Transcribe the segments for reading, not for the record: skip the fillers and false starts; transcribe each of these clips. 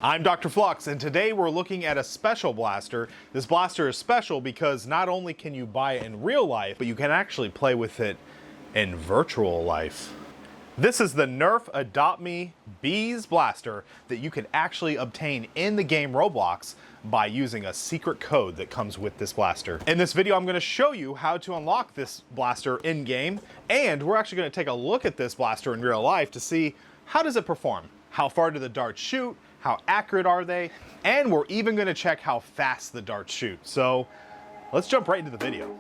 I'm DrFlux, and today we're looking at a special blaster. This blaster is special because not only can you buy it in real life, but you can actually play with it in virtual life. This is the Nerf Adopt Me Bees blaster that you can actually obtain in the game Roblox by using a secret code that comes with this blaster. In this video, I'm going to show you how to unlock this blaster in game, and we're actually going to take a look at this blaster in real life to see how does it perform, how far do the darts shoot, how accurate are they, and we're even going to check how fast the darts shoot. So let's jump right into the video.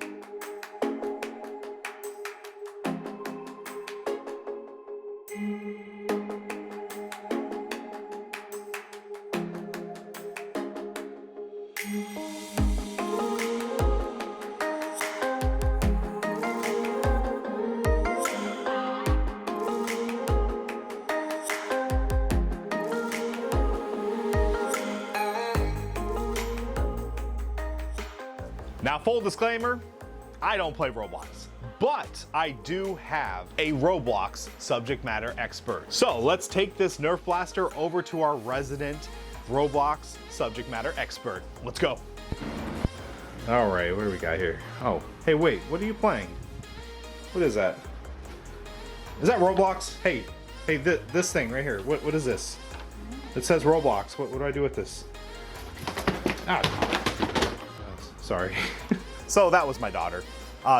Now, full disclaimer, I don't play Roblox, but I do have a Roblox subject matter expert. So let's take this Nerf blaster over to our resident Roblox subject matter expert. Let's go. All right, what do we got here? Oh, hey, wait, what are you playing? What is that? Is that Roblox? Hey, this thing right here, what is this? It says Roblox. What do I do with this? Ah. Sorry. So that was my daughter.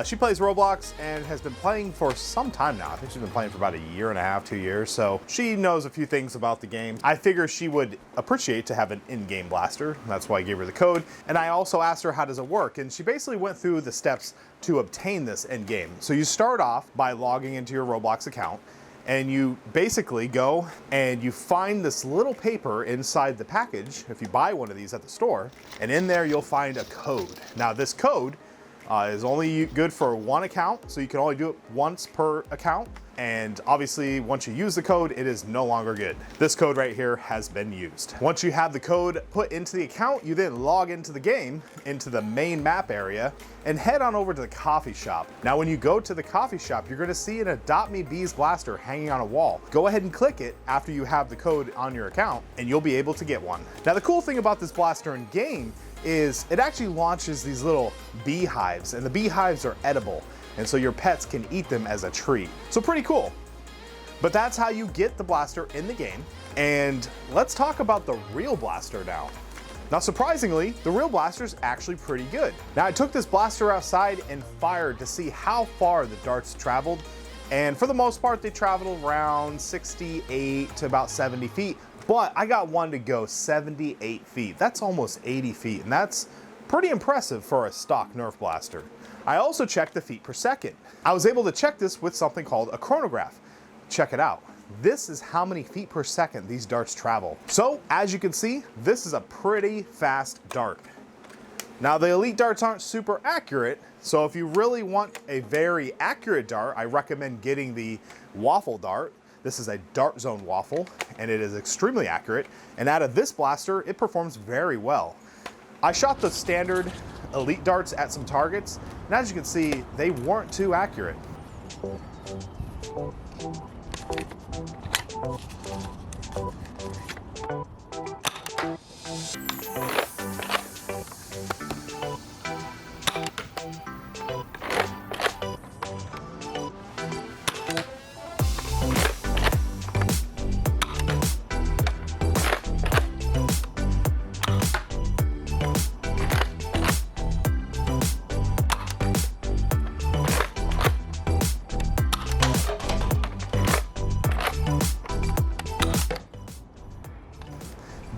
She plays Roblox and has been playing for some time now. I think she's been playing for about a year and a half, 2 years. So she knows a few things about the game. I figure she would appreciate to have an in-game blaster. That's why I gave her the code. And I also asked her how does it work. And she basically went through the steps to obtain this in-game. So you start off by logging into your Roblox account. And you basically go and you find this little paper inside the package, if you buy one of these at the store, and in there you'll find a code. Now this code is only good for one account, so you can only do it once per account. And obviously, once you use the code, it is no longer good. This code right here has been used. Once you have the code put into the account, you then log into the game, into the main map area, and head on over to the coffee shop. Now, when you go to the coffee shop, you're gonna see an Adopt Me Bees blaster hanging on a wall. Go ahead and click it after you have the code on your account, and you'll be able to get one. Now, the cool thing about this blaster in game is it actually launches these little beehives, and the beehives are edible. And so your pets can eat them as a treat. So pretty cool. But that's how you get the blaster in the game. And let's talk about the real blaster now. Now, surprisingly, the real blaster is actually pretty good. Now, I took this blaster outside and fired to see how far the darts traveled. And for the most part, they traveled around 68 to about 70 feet. But I got one to go 78 feet. That's almost 80 feet. And that's pretty impressive for a stock Nerf blaster. I also checked the feet per second. I was able to check this with something called a chronograph. Check it out. This is how many feet per second these darts travel. So, as you can see, this is a pretty fast dart. Now, the elite darts aren't super accurate, so if you really want a very accurate dart, I recommend getting the waffle dart. This is a dart zone waffle, and it is extremely accurate. And out of this blaster, it performs very well. I shot the standard elite darts at some targets, and as you can see, they weren't too accurate.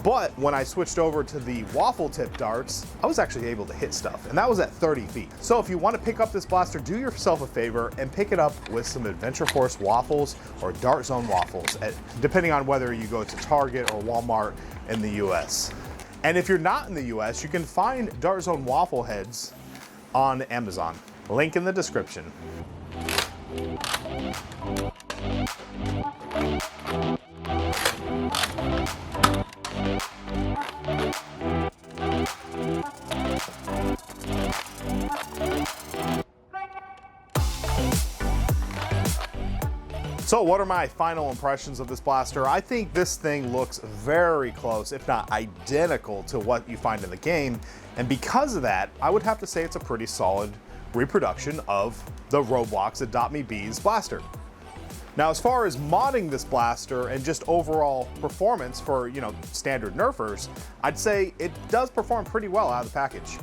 But when I switched over to the waffle tip darts, I was actually able to hit stuff, and that was at 30 feet. So if you want to pick up this blaster, do yourself a favor and pick it up with some Adventure Force waffles or Dart Zone waffles, depending on whether you go to Target or Walmart in the US. And if you're not in the US, you can find Dart Zone waffle heads on Amazon. Link in the description. So what are my final impressions of this blaster? I think this thing looks very close, if not identical, to what you find in the game. And because of that, I would have to say it's a pretty solid reproduction of the Roblox Adopt Me Bees blaster. Now, as far as modding this blaster and just overall performance for, you know, standard Nerfers, I'd say it does perform pretty well out of the package.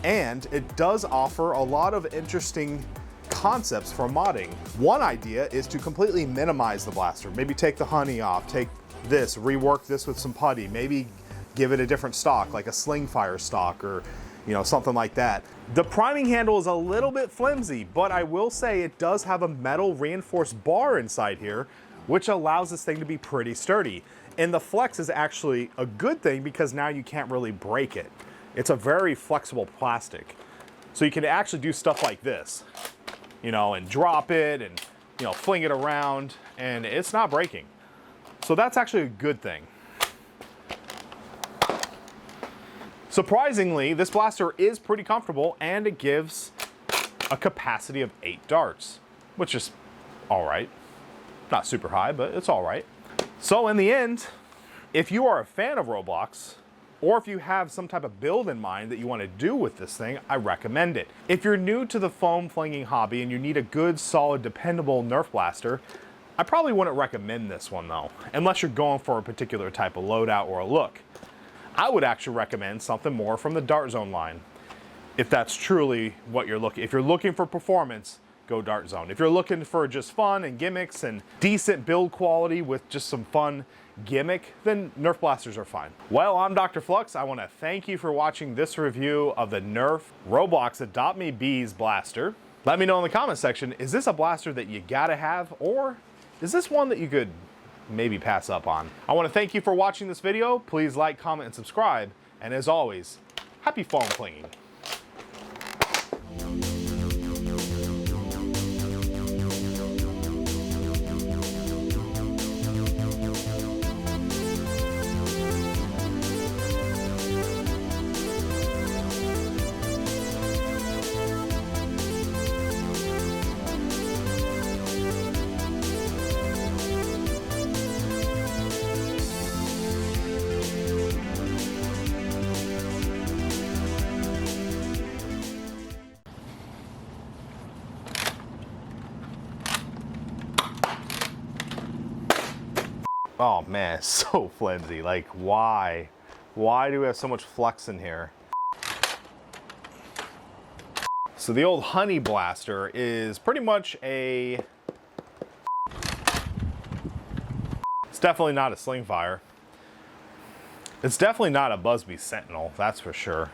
And it does offer a lot of interesting concepts for modding. One idea is to completely minimize the blaster. Maybe take the honey off, take this, rework this with some putty, maybe give it a different stock, like a sling fire stock or, you know, something like that. The priming handle is a little bit flimsy, but I will say it does have a metal reinforced bar inside here, which allows this thing to be pretty sturdy. And the flex is actually a good thing because now you can't really break it. It's a very flexible plastic. So you can actually do stuff like this, you know, and drop it and, you know, fling it around, and it's not breaking. So that's actually a good thing. Surprisingly, this blaster is pretty comfortable, and it gives a capacity of 8 darts, which is all right. Not super high, but it's all right. So in the end, if you are a fan of Roblox, or if you have some type of build in mind that you want to do with this thing, I recommend it. If you're new to the foam flinging hobby and you need a good, solid, dependable Nerf blaster, I probably wouldn't recommend this one though, unless you're going for a particular type of loadout or a look. I would actually recommend something more from the Dart Zone line. If that's truly what you're looking, if you're looking for performance, go Dart Zone. If you're looking for just fun and gimmicks and decent build quality with just some fun gimmick, then Nerf blasters are fine. Well, I'm DrFlux. I want to thank you for watching this review of the Nerf Roblox Adopt Me Bees blaster. Let me know in the comment section, is this a blaster that you gotta have, or is this one that you could maybe pass up on? I want to thank you for watching this video. Please like, comment, and subscribe. And as always, happy foam flinging. Oh man, it's so flimsy. Like, why? Why do we have so much flex in here? So the old honey blaster is pretty much a... It's definitely not a sling fire. It's definitely not a Busby Sentinel, that's for sure.